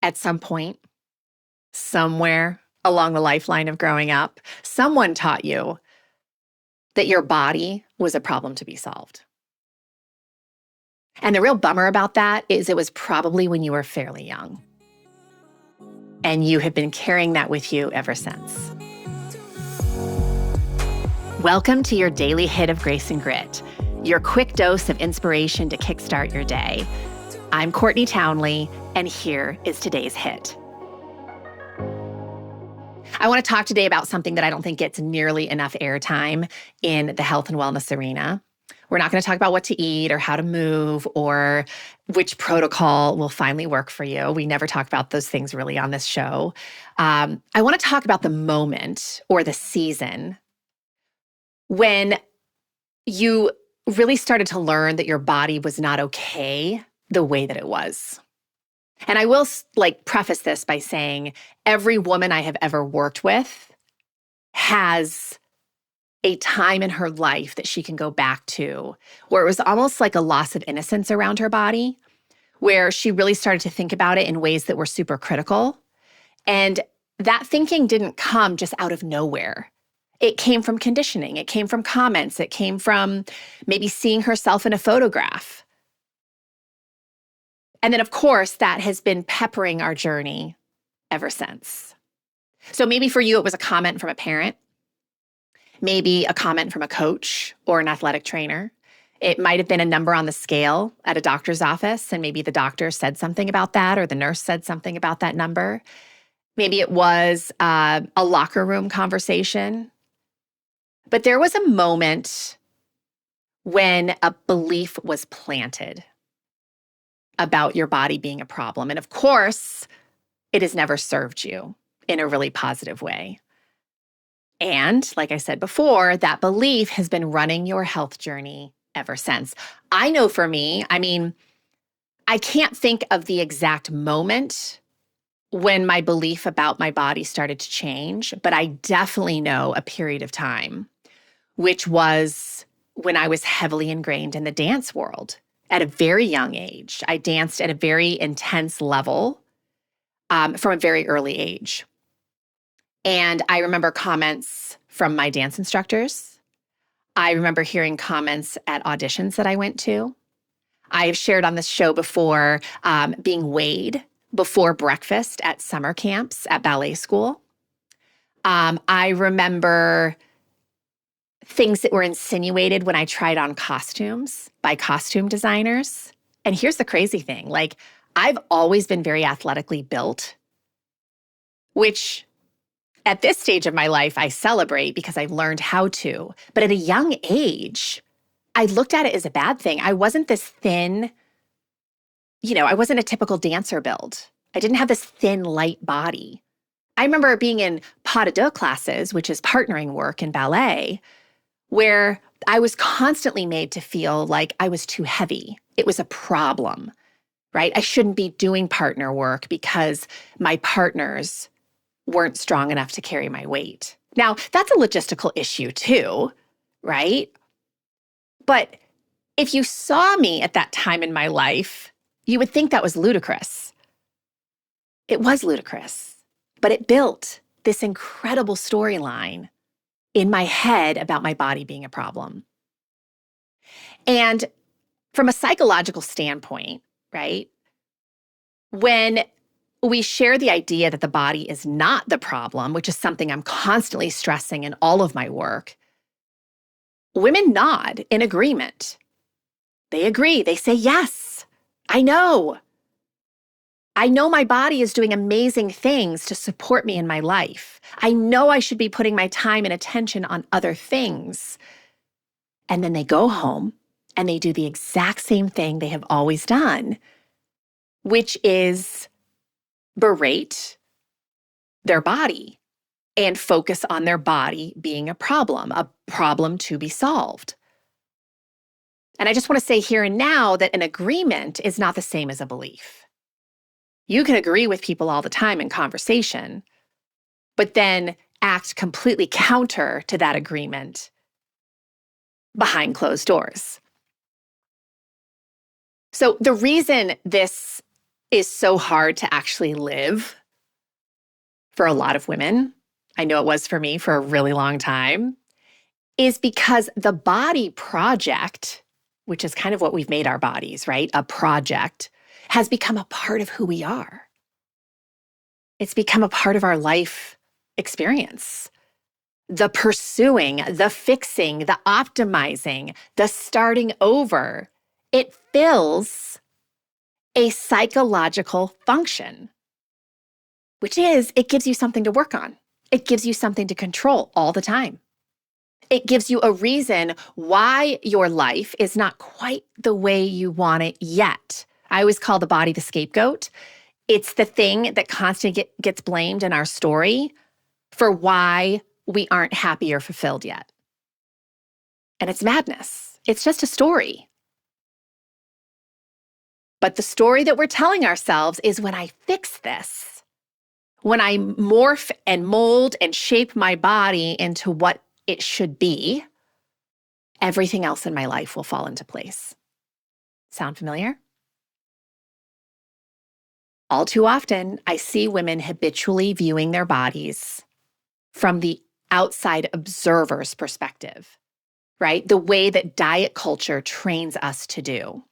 At some point, somewhere along the lifeline of growing up, someone taught you that your body was a problem to be solved. And the real bummer about that is it was probably when you were fairly young. And you have been carrying that with you ever since. Welcome to your daily hit of grace and grit, your quick dose of inspiration to kickstart your day. I'm Courtney Townley, and here is today's hit. I want to talk today about something that I don't think gets nearly enough airtime in the health and wellness arena. We're not going to talk about what to eat or how to move or which protocol will finally work for you. We never talk about those things really on this show. I want to talk about the moment or the season when you really started to learn that your body was not okay the way that it was. And I will preface this by saying every woman I have ever worked with has a time in her life that she can go back to where it was almost like a loss of innocence around her body, where she really started to think about it in ways that were super critical. And that thinking didn't come just out of nowhere. It came from conditioning. It came from comments. It came from maybe seeing herself in a photograph. And then, of course, that has been peppering our journey ever since. So maybe for you, it was a comment from a parent, maybe a comment from a coach or an athletic trainer. It might have been a number on the scale at a doctor's office, and maybe the doctor said something about that or the nurse said something about that number. Maybe it was a locker room conversation. But there was a moment when a belief was planted about your body being a problem. And of course, it has never served you in a really positive way. And like I said before, that belief has been running your health journey ever since. I know for me, I can't think of the exact moment when my belief about my body started to change, but I definitely know a period of time, which was when I was heavily ingrained in the dance world. At a very young age, I danced at a very intense level from a very early age. And I remember comments from my dance instructors. I remember hearing comments at auditions that I went to. I have shared on this show before being weighed before breakfast at summer camps at ballet school. I remember things that were insinuated when I tried on costumes by costume designers. And here's the crazy thing, I've always been very athletically built, which at this stage of my life, I celebrate because I've learned how to. But at a young age, I looked at it as a bad thing. I wasn't this thin, I wasn't a typical dancer build. I didn't have this thin, light body. I remember being in pas de deux classes, which is partnering work in ballet, where I was constantly made to feel like I was too heavy. It was a problem, right? I shouldn't be doing partner work because my partners weren't strong enough to carry my weight. Now, that's a logistical issue too, right? But if you saw me at that time in my life, you would think that was ludicrous. It was ludicrous, but it built this incredible storyline in my head about my body being a problem. And from a psychological standpoint, right, when we share the idea that the body is not the problem, which is something I'm constantly stressing in all of my work, women nod in agreement. They agree. They say, yes, I know. I know my body is doing amazing things to support me in my life. I know I should be putting my time and attention on other things. And then they go home and they do the exact same thing they have always done, which is berate their body and focus on their body being a problem to be solved. And I just want to say here and now that an agreement is not the same as a belief. You can agree with people all the time in conversation, but then act completely counter to that agreement behind closed doors. So the reason this is so hard to actually live for a lot of women, I know it was for me for a really long time, is because the body project, which is kind of what we've made our bodies, right? A project, has become a part of who we are. It's become a part of our life experience. The pursuing, the fixing, the optimizing, the starting over, it fills a psychological function, which is it gives you something to work on. It gives you something to control all the time. It gives you a reason why your life is not quite the way you want it yet. I always call the body the scapegoat. It's the thing that constantly gets blamed in our story for why we aren't happy or fulfilled yet. And it's madness. It's just a story. But the story that we're telling ourselves is when I fix this, when I morph and mold and shape my body into what it should be, everything else in my life will fall into place. Sound familiar? All too often, I see women habitually viewing their bodies from the outside observer's perspective, right? The way that diet culture trains us to do.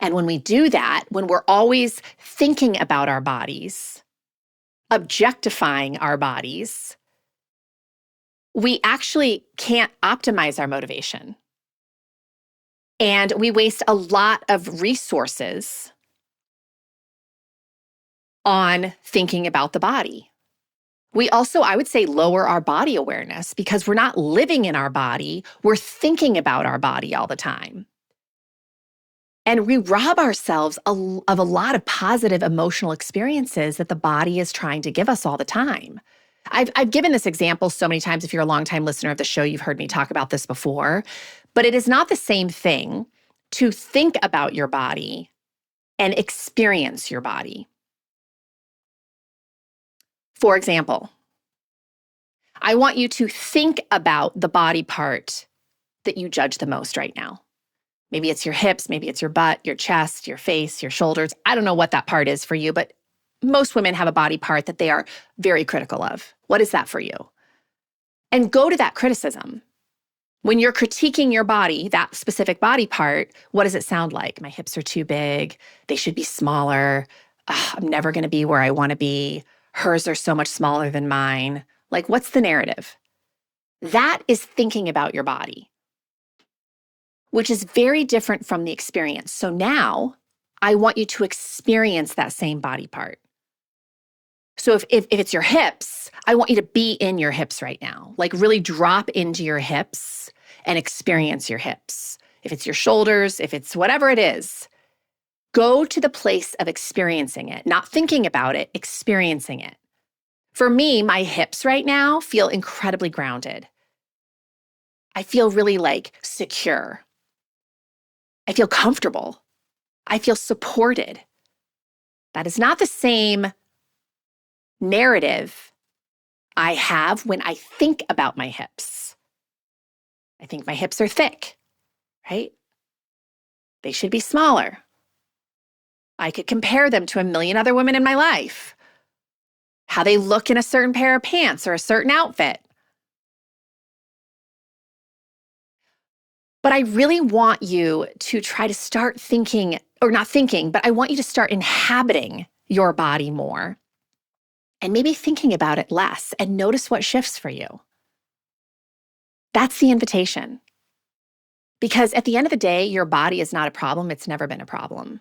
And when we do that, when we're always thinking about our bodies, objectifying our bodies, we actually can't optimize our motivation. And we waste a lot of resources on thinking about the body. We also, I would say, lower our body awareness because we're not living in our body. We're thinking about our body all the time. And we rob ourselves of a lot of positive emotional experiences that the body is trying to give us all the time. I've given this example so many times. If you're a longtime listener of the show, you've heard me talk about this before. But it is not the same thing to think about your body and experience your body. For example, I want you to think about the body part that you judge the most right now. Maybe it's your hips, maybe it's your butt, your chest, your face, your shoulders. I don't know what that part is for you, but most women have a body part that they are very critical of. What is that for you? And go to that criticism. When you're critiquing your body, that specific body part, what does it sound like? My hips are too big. They should be smaller. I'm never going to be where I want to be. Hers are so much smaller than mine. Like, what's the narrative? That is thinking about your body, which is very different from the experience. So now I want you to experience that same body part. So if it's your hips, I want you to be in your hips right now. Like really drop into your hips and experience your hips. If it's your shoulders, if it's whatever it is, go to the place of experiencing it, not thinking about it, experiencing it. For me, my hips right now feel incredibly grounded. I feel really secure. I feel comfortable. I feel supported. That is not the same narrative I have when I think about my hips. I think my hips are thick, right? They should be smaller. I could compare them to a million other women in my life. How they look in a certain pair of pants or a certain outfit. But I really want you to try to start thinking, or not thinking, but I want you to start inhabiting your body more and maybe thinking about it less and notice what shifts for you. That's the invitation. Because at the end of the day, your body is not a problem. It's never been a problem.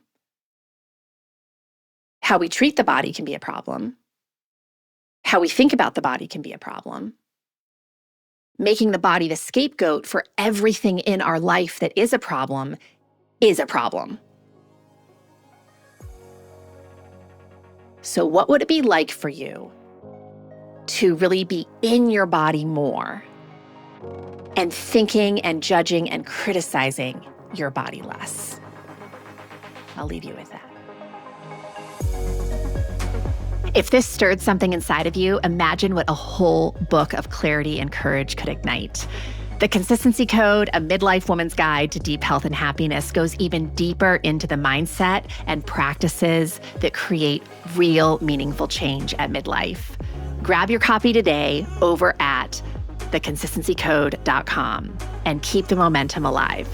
How we treat the body can be a problem. How we think about the body can be a problem. Making the body the scapegoat for everything in our life that is a problem is a problem. So what would it be like for you to really be in your body more and thinking and judging and criticizing your body less? I'll leave you with that. If this stirred something inside of you, imagine what a whole book of clarity and courage could ignite. The Consistency Code, a midlife woman's guide to deep health and happiness, goes even deeper into the mindset and practices that create real, meaningful change at midlife. Grab your copy today over at theconsistencycode.com and keep the momentum alive.